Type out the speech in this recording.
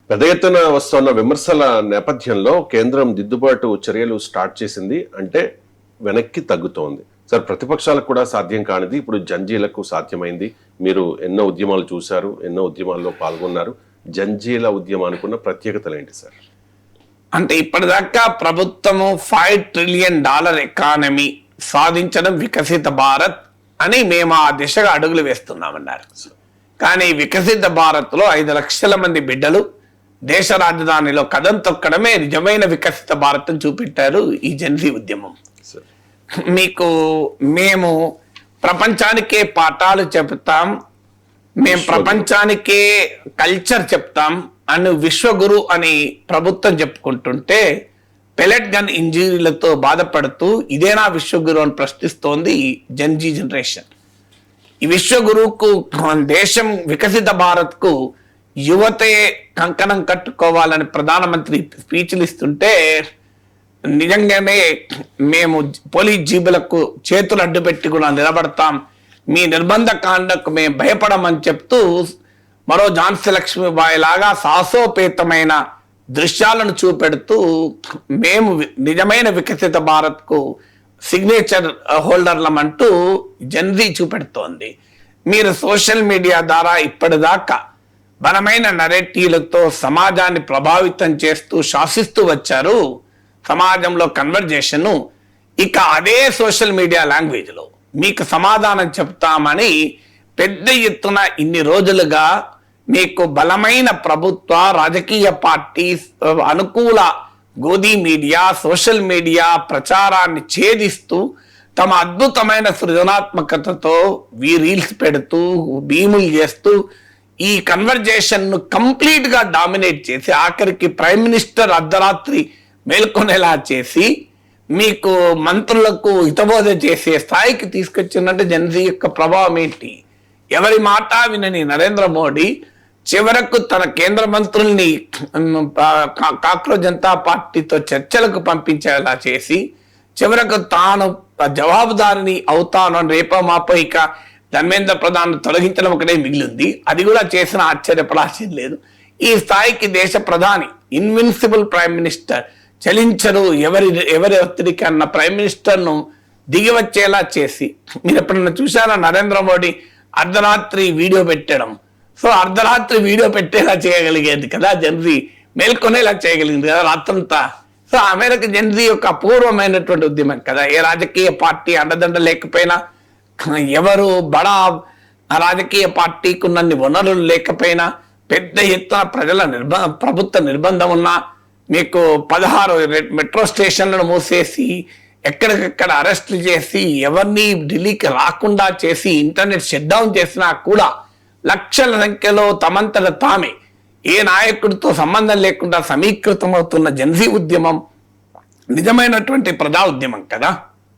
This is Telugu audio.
పెద్ద ఎత్తున వస్తున్న విమర్శల నేపథ్యంలో కేంద్రం దిద్దుబాటు చర్యలు స్టార్ట్ చేసింది, అంటే వెనక్కి తగ్గుతోంది. సార్, ప్రతిపక్షాలకు కూడా సాధ్యం కానిది ఇప్పుడు జంజీలకు సాధ్యమైంది. మీరు ఎన్నో ఉద్యమాలు చూశారు, ఎన్నో ఉద్యమాల్లో పాల్గొన్నారు. జంజీల ఉద్యమానికి ఉన్న ప్రత్యేకతలు ఏంటి సార్? అంటే ఇప్పటిదాకా ప్రభుత్వము $5 ట్రిలియన్ ఎకానమీ సాధించడం వికసిత భారత్ అని మేము ఆ దిశగా అడుగులు వేస్తున్నామన్నారు. కానీ వికసిత భారత్ లో 5 లక్షల మంది బిడ్డలు దేశ రాజధానిలో కదం తొక్కడమే నిజమైన వికసిత భారత్ చూపెట్టారు ఈ జెన్జీ ఉద్యమం. మేము ప్రపంచానికే పాఠాలు చెప్తాం, మేము ప్రపంచానికే కల్చర్ చెప్తాం అని విశ్వగురు అని ప్రభుత్వం చెప్పుకుంటుంటే పెలెట్ గన్ ఇంజరీలతో బాధపడుతూ ఇదేనా విశ్వగురు అని ప్రశ్నిస్తోంది జెన్జీ జనరేషన్. ఈ విశ్వగురువుకు దేశం వికసిత భారత్ కు యువతే కంకణం కట్టుకోవాలని ప్రధానమంత్రి స్పీచ్లు ఇస్తుంటే నిజంగానే మేము పోలీస్ జీబులకు చేతులు అడ్డుపెట్టి కూడా నిలబడతాం, మీ నిర్బంధ కాండకు మేము భయపడమని చెప్తూ మరో ఝాన్సీ లక్ష్మీబాయి లాగా సాహసోపేతమైన దృశ్యాలను చూపెడుతూ మేము నిజమైన వికసిత భారత్ కు సిగ్నేచర్ హోల్డర్లమంటూ జెన్జీ చూపెడుతోంది. మీరు సోషల్ మీడియా ద్వారా ఇప్పటిదాకా బలమైన నరేటివ్లతో సమాజాన్ని ప్రభావితం చేస్తూ శాసిస్తూ వచ్చారు. సమాజంలో కన్వర్జేషన్ ఇక అదే సోషల్ మీడియా లాంగ్వేజ్ లో మీకు సమాధానం చెప్తామని పెద్ద ఎత్తున ఇన్ని రోజులుగా మీకు బలమైన ప్రభుత్వ రాజకీయ పార్టీ అనుకూల గోధీ మీడియా సోషల్ మీడియా ప్రచారాన్ని ఛేదిస్తూ తమ అద్భుతమైన సృజనాత్మకతతో రీల్స్ పెడుతూ భీములు చేస్తూ ఈ కన్వర్జేషన్ ను కంప్లీట్ గా డామినేట్ చేసి ఆఖరికి ప్రైమ్ మినిస్టర్ అర్ధరాత్రి మేల్కొనేలా చేసి మీకు మంత్రులకు హితబోధ చేసే స్థాయికి తీసుకొచ్చిందంటే జెన్జీ యొక్క ప్రభావం ఏంటి? ఎవరి మాట వినని నరేంద్ర మోడీ చివరకు తన కేంద్ర మంత్రుల్ని కాక్రోచ్ జనతా పార్టీతో చర్చలకు పంపించేలా చేసి చివరకు తాను జవాబుదారిని అవుతాను అని రేపో మాపో ఇక ధర్మేంద్ర ప్రధాన్ తొలగించడం ఒకటే మిగిలింది. అది కూడా చేసిన ఆశ్చర్యపడాల్సింది లేదు. ఈ స్థాయికి దేశ ప్రధాని ఇన్విన్సిబుల్ ప్రైమ్ మినిస్టర్ చలించరు ఎవరి ఒత్తిడికి అన్న ప్రైమ్ మినిస్టర్ ను దిగి వచ్చేలా చేసి మీరు ఎప్పుడన్నా చూసారా నరేంద్ర మోడీ అర్ధరాత్రి వీడియో పెట్టడం? సో అర్ధరాత్రి వీడియో పెట్టేలా చేయగలిగేది కదా జెన్జీ, మేల్కొనేలా చేయగలిగింది కదా రాత్రంతా. సో ఆ మేరకు జెన్జీ యొక్క అపూర్వమైనటువంటి ఉద్యమం కదా. ఏ రాజకీయ పార్టీ అండదండ లేకపోయినా, ఎవరు బడా రాజకీయ పార్టీకి ఉన్నన్ని వనరులు లేకపోయినా, పెద్ద ఎత్తున ప్రజల ప్రభుత్వ నిర్బంధం ఉన్నా, మీకు 16 మెట్రో స్టేషన్లను మూసేసి ఎక్కడికక్కడ అరెస్టులు చేసి ఎవరిని ఢిల్లీకి రాకుండా చేసి ఇంటర్నెట్ షట్ డౌన్ చేసినా కూడా లక్షల సంఖ్యలో తమంతట తామే ఏ నాయకుడితో సంబంధం లేకుండా సమీకృతమవుతున్న జెన్జీ ఉద్యమం నిజమైనటువంటి ప్రజా ఉద్యమం కదా.